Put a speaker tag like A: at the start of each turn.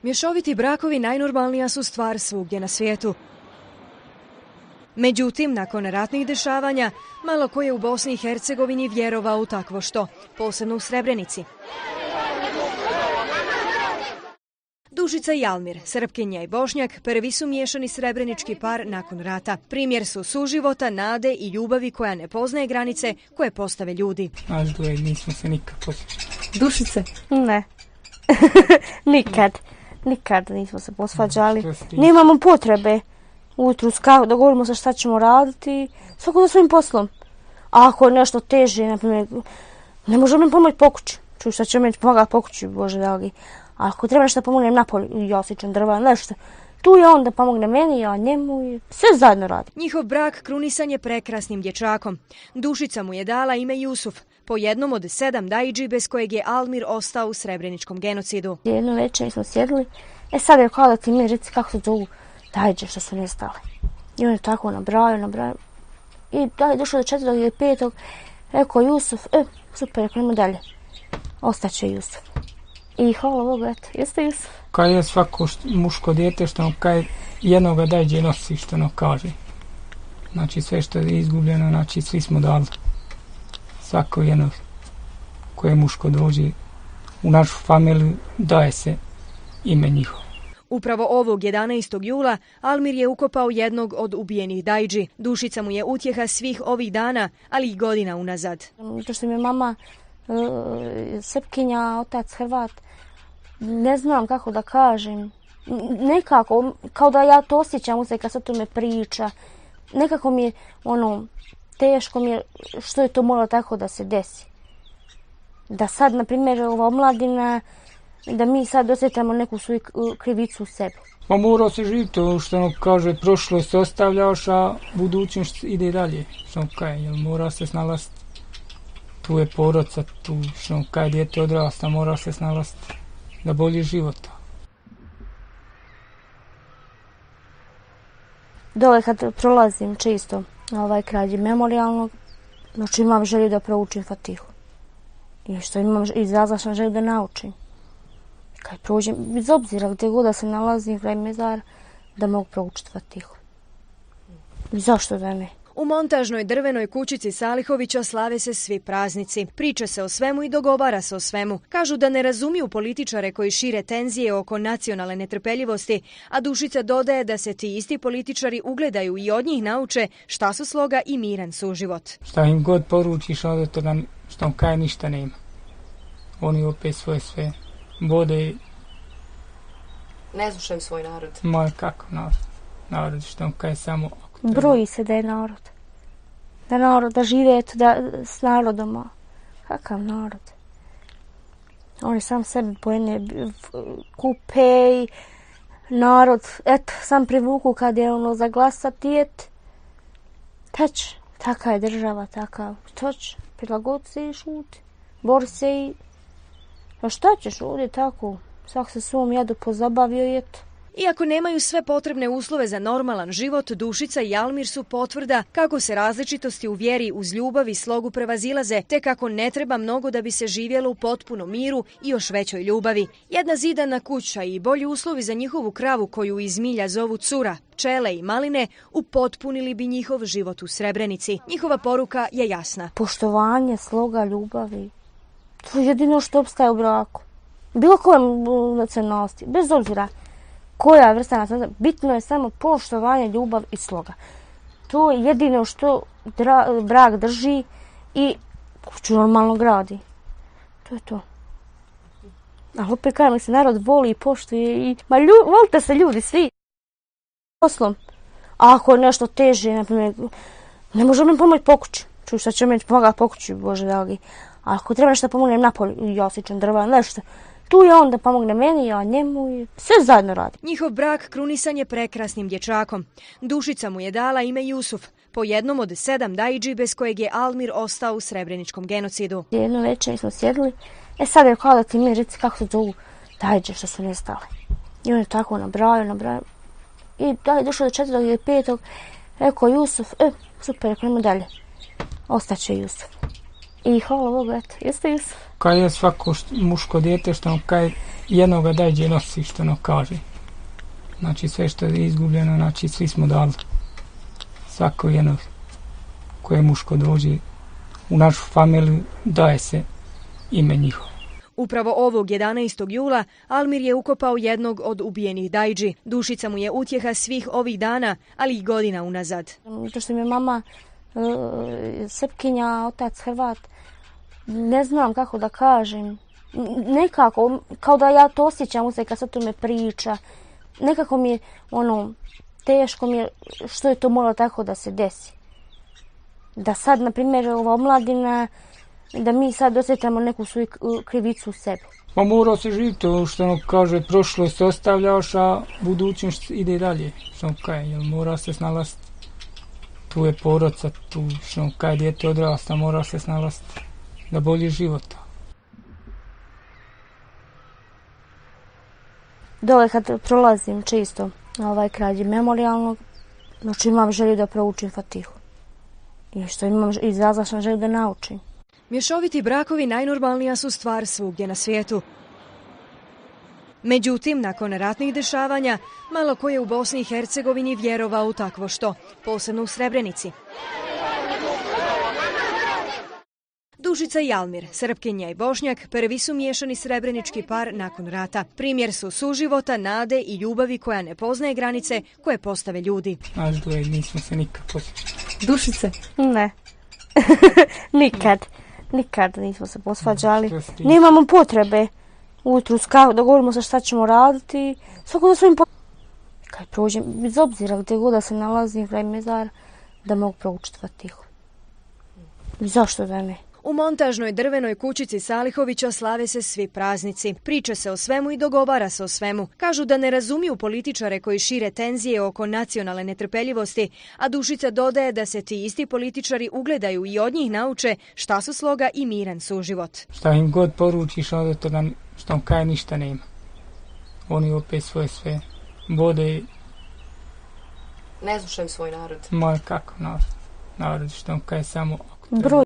A: Mješoviti brakovi najnormalnija su stvar svugdje na svijetu. Međutim, nakon ratnih dešavanja, malo ko je u Bosni i Hercegovini vjerovao u takvo što, posebno u Srebrenici. Dušica i Almir, Srpkinja i Bošnjak, prvi su miješani srebrenički par nakon rata. Primjer su suživota, nade i ljubavi koja ne poznaje granice koje postave ljudi.
B: Naš dvoje nismo se nikad posvađali.
C: Dušice? Ne. Nikad nismo se posvađali. Nemamo potrebe. Ujutru dogovorimo se šta ćemo raditi. Svako za svojim poslom. A ako je nešto teže, naprimjer, ne možemo mi pomoći po kući. Čuj, šta će mi pomagati po kući, Bože dragi. A ako treba nešto pomognem napolju, ja osjećam drva, nešto. Tu je on da pomogne meni, ja njemu i sve zajedno radi.
A: Njihov brak krunisan je prekrasnim dječakom. Dušica mu je dala ime Jusuf, po jednom od 7 daidži bez kojeg je Almir ostao u srebreničkom genocidu.
C: Jednu večer smo sjedili, sad je kao da ti mi reci kako se zovu daidže što su nestale. I on je tako nabrajao. I da je došlo do 4. ili 5. Rekao Jusuf, super, rekao dalje. Ostaće Jusuf. I hvala Bogu, eto, jeste Jusuf.
B: Kao je svako muško dijete što kaj jednoga daidže nosi što ono kaže. Znači sve što je izgubljeno, znači svi smo dali. Svako jedno koje muško dođe u našu familiju daje se ime njihovo.
A: Upravo ovog 11. jula Almir je ukopao jednog od ubijenih daidži. Dušica mu je utjeha svih ovih dana, ali i godina unazad.
C: To što mi je mama Srpkinja, otac Hrvat, ne znam kako da kažem. Nekako, kao da ja to osjećam u sebi kad sad to me priča. Nekako mi je teško mi je što je to moralo tako da se desi. Da sad, na primjer, ova omladina, da mi sad osjetamo neku svoju krivicu u sebi.
B: Pa mora se živjeti, to što kaže, prošlost se ostavljaš, a budućnost ide dalje. Što kaj, jel mora se snalaziti. Tu je porodca, tu što kaj dijete odrasta, mora se snalaziti da bolji život.
C: Dole kad prolazim čisto kraj memorijalnog, znači imam želju da proučim Fatihu. I što imam izrazila sam želju da naučim. Kad prođem, bez obzira gdje god da se nalazim kraj mezara, da mogu proučiti Fatihu. Zašto da ne?
A: U montažnoj drvenoj kućici Salihovića slave se svi praznici. Priča se o svemu i dogovara se o svemu. Kažu da ne razumiju političare koji šire tenzije oko nacionalne netrpeljivosti, a Dušica dodaje da se ti isti političari ugledaju i od njih nauče šta su sloga i miran suživot.
B: Šta im god poručiš, onda toga što on kaj ništa nema. Oni opet svoje sve vode.
D: Ne slušaju svoj narod.
B: Ma kako narod? Narod što on kaj samo...
C: Broji se da je narod. Da žive s narodom. Kakav narod? Oni sam sebi pojene kupe i narod, sam privuku kad je za glasati, teć, taka je država, takav, toč, prilagod se i šuti, bori se i, a šta ćeš ovdje tako, svak se svom jadu pozabavio i eto.
A: Iako nemaju sve potrebne uslove za normalan život, Dušica i Almir su potvrda kako se različitosti u vjeri uz ljubav i slogu prevazilaze, te kako ne treba mnogo da bi se živjelo u potpunom miru i još većoj ljubavi. Jedna zidana kuća i bolji uslovi za njihovu kravu koju iz milja zovu cura, pčele i maline upotpunili bi njihov život u Srebrenici. Njihova poruka je jasna.
C: Poštovanje, sloga, ljubavi, to je jedino što opstaje u braku. Bilo kojem nacionalnosti, bez obzira koja vrsta nacionalnosti, bitno je samo poštovanje, ljubav i sloga. To je jedino što brak drži i kuću normalno gradi. To je to. Ali opet kažem, se narod voli i poštuje i... volite se ljudi, svi. Poslom. A ako je nešto teže, naprimjer, ne možemo mi pomoći po kući. Čuj, šta će mi pomagati po kući, Bože dragi. A ako treba nešto pomognem napolju, ja osjećam drva, nešto. Tu je on da pomogne meni, ja njemu i sve zajedno radi.
A: Njihov brak krunisan je prekrasnim dječakom. Dušica mu je dala ime Jusuf, po jednom od 7 daidži bez kojeg je Almir ostao u srebreničkom genocidu.
C: Jednu večer smo sjedili, sad je kao da ti mi reci kako se zovu daidže što su nestale. I on je tako nabrajao. I da je došlo do 4. ili 5. Rekao Jusuf, super, rekao dalje. Ostaće Jusuf. I hvala Bogu, eto, jeste Jusuf?
B: Kad je svako muško dijete što kaj jednoga dajđe nosi, što ono kaže. Znači sve što je izgubljeno, znači svi smo dali. Svako jedno koje muško dođe u našu familiju daje se ime njihovo.
A: Upravo ovog 11. jula Almir je ukopao jednog od ubijenih dajđi. Dušica mu je utjeha svih ovih dana, ali i godina unazad.
C: To što mi je mama Srpkinja, otac Hrvat, ne znam kako da kažem. Nekako, kao da ja to osjećam u sebi kad se o tome priča. Nekako mi je, teško mi je što je to moralo tako da se desi. Da sad, na primjer, ova omladina, da mi sad osjećamo neku svoju krivicu u sebi.
B: Pa mora se živjeti, to što ono kaže, prošlost ostavljaš, a budućnost ide dalje. Što ono kaže, jer mora se snalaziti. Tu je porodca, tu što ono kaže, dijete odrasta, mora se snalaziti da bolji života.
C: Dole kad prolazim čisto kraj memorijalnog, znači imam želju da proučim Fatihu. I što imam izrazlašan želju da naučim.
A: Mješoviti brakovi najnormalnija su stvar svugdje na svijetu. Međutim, nakon ratnih dešavanja, malo ko je u Bosni i Hercegovini vjerovao u takvo što, posebno u Srebrenici. Dušica i Almir, Srpkinja i Bošnjak, prvi su miješani srebrenički par nakon rata. Primjer su suživota, nade i ljubavi koja ne poznaje granice koje postave ljudi.
B: Naš dvoje nismo se nikad posvađali.
D: Dušice?
C: Ne. Nikad nismo se posvađali. Nemamo potrebe. Ujutru dogovorimo se šta ćemo raditi. Svako za svojim kad prođem, bez obzira gdje god da se nalazim kraj mezara, da mogu proučiti Fatihu. Zašto da ne?
A: U montažnoj drvenoj kućici Salihovića slave se svi praznici. Priča se o svemu i dogovara se o svemu. Kažu da ne razumiju političare koji šire tenzije oko nacionalne netrpeljivosti, a Dušica dodaje da se ti isti političari ugledaju i od njih nauče šta su sloga i miran suživot.
B: Šta im god poručiš, onda toga što on kaj ništa nema. Oni opet svoje sve vode.
D: Ne slušaju svoj narod.
B: Ma kako narod što on kaj samo...
C: Broj